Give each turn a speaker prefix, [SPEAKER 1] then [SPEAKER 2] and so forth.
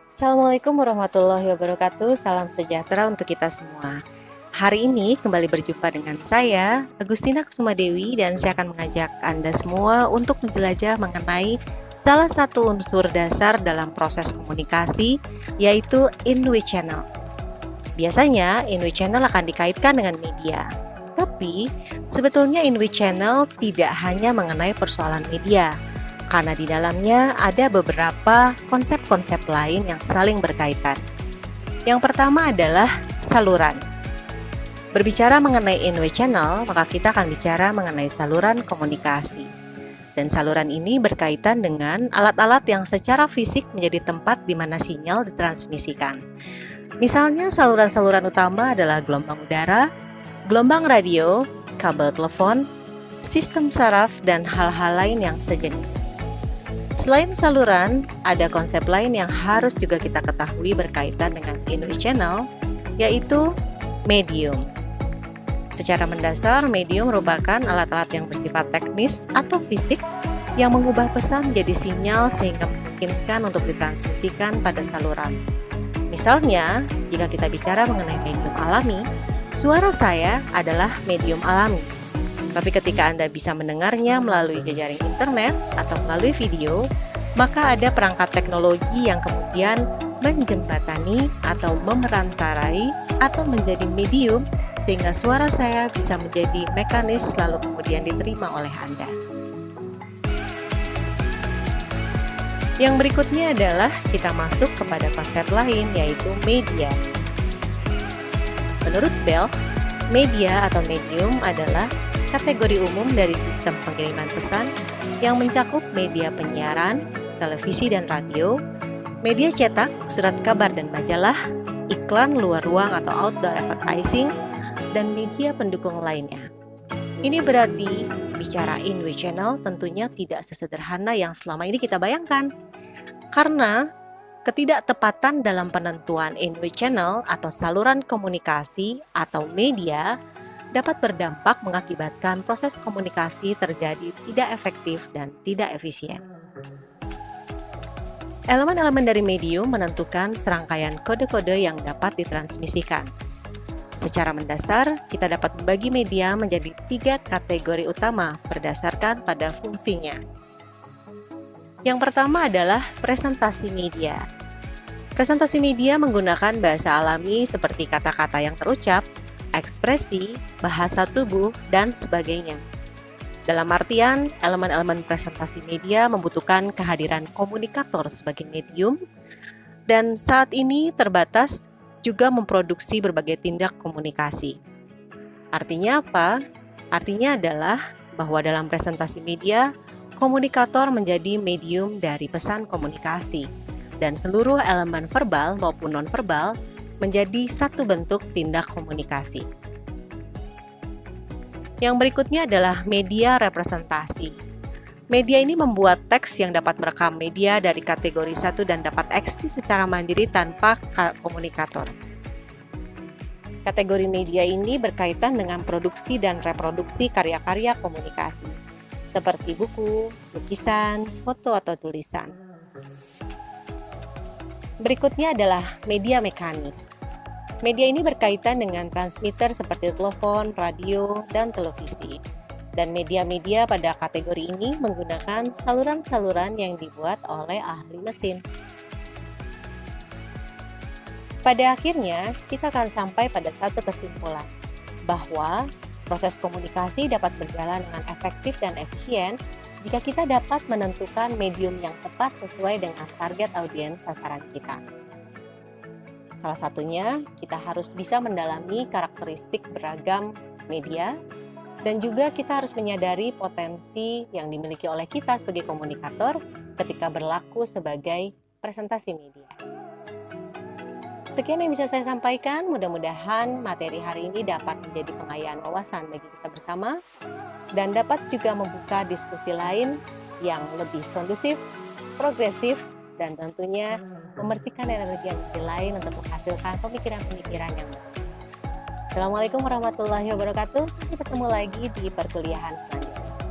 [SPEAKER 1] Assalamualaikum warahmatullahi wabarakatuh. Salam sejahtera untuk kita semua. Hari ini kembali berjumpa dengan saya, Agustina Kusumadewi, dan saya akan mengajak Anda semua untuk menjelajah mengenai salah satu unsur dasar dalam proses komunikasi, yaitu in-which channel. Biasanya, in-which channel akan dikaitkan dengan media. Tapi, sebetulnya in-which channel tidak hanya mengenai persoalan media, karena di dalamnya ada beberapa konsep-konsep lain yang saling berkaitan. Yang pertama adalah saluran. Berbicara mengenai in-which channel, maka kita akan bicara mengenai saluran komunikasi. Dan saluran ini berkaitan dengan alat-alat yang secara fisik menjadi tempat di mana sinyal ditransmisikan. Misalnya saluran-saluran utama adalah gelombang udara, gelombang radio, kabel telepon, sistem saraf, dan hal-hal lain yang sejenis. Selain saluran, ada konsep lain yang harus juga kita ketahui berkaitan dengan in-which channel, yaitu medium. Secara mendasar, medium merupakan alat-alat yang bersifat teknis atau fisik yang mengubah pesan menjadi sinyal sehingga memungkinkan untuk ditransmisikan pada saluran. Misalnya, jika kita bicara mengenai medium alami, suara saya adalah medium alami. Tapi ketika Anda bisa mendengarnya melalui jejaring internet atau melalui video, maka ada perangkat teknologi yang kemudian menjembatani atau memerantarai atau menjadi medium sehingga suara saya bisa menjadi mekanis lalu kemudian diterima oleh Anda. Yang berikutnya adalah kita masuk kepada konsep lain, yaitu media. Menurut Bell, media atau medium adalah kategori umum dari sistem pengiriman pesan yang mencakup media penyiaran, televisi dan radio, media cetak, surat kabar dan majalah, iklan luar ruang atau outdoor advertising, dan media pendukung lainnya. Ini berarti bicara in-which channel tentunya tidak sesederhana yang selama ini kita bayangkan. Karena ketidaktepatan dalam penentuan in-which channel atau saluran komunikasi atau media dapat berdampak mengakibatkan proses komunikasi terjadi tidak efektif dan tidak efisien. Elemen-elemen dari medium menentukan serangkaian kode-kode yang dapat ditransmisikan. Secara mendasar, kita dapat membagi media menjadi 3 kategori utama berdasarkan pada fungsinya. Yang pertama adalah presentasi media. Presentasi media menggunakan bahasa alami seperti kata-kata yang terucap, ekspresi, bahasa tubuh, dan sebagainya. Dalam artian, elemen-elemen presentasi media membutuhkan kehadiran komunikator sebagai medium, dan saat ini terbatas juga memproduksi berbagai tindak komunikasi. Artinya apa? Artinya adalah bahwa dalam presentasi media, komunikator menjadi medium dari pesan komunikasi, dan seluruh elemen verbal maupun non-verbal menjadi satu bentuk tindak komunikasi. Yang berikutnya adalah media representasi. Media ini membuat teks yang dapat merekam media dari kategori 1 dan dapat eksis secara mandiri tanpa komunikator. Kategori media ini berkaitan dengan produksi dan reproduksi karya-karya komunikasi, seperti buku, lukisan, foto, atau tulisan. Berikutnya adalah media mekanis. Media ini berkaitan dengan transmitter seperti telepon, radio, dan televisi. Dan media-media pada kategori ini menggunakan saluran-saluran yang dibuat oleh ahli mesin. Pada akhirnya, kita akan sampai pada satu kesimpulan, bahwa proses komunikasi dapat berjalan dengan efektif dan efisien jika kita dapat menentukan medium yang tepat sesuai dengan target audiens sasaran kita. Salah satunya, kita harus bisa mendalami karakteristik beragam media, dan juga kita harus menyadari potensi yang dimiliki oleh kita sebagai komunikator ketika berlaku sebagai presentasi media. Sekian yang bisa saya sampaikan, mudah-mudahan materi hari ini dapat menjadi pengayaan wawasan bagi kita bersama, dan dapat juga membuka diskusi lain yang lebih kondusif, progresif, dan tentunya membersihkan energi-energi lain untuk menghasilkan pemikiran-pemikiran yang bagus. Assalamualaikum warahmatullahi wabarakatuh. Sampai bertemu lagi di perkuliahan selanjutnya.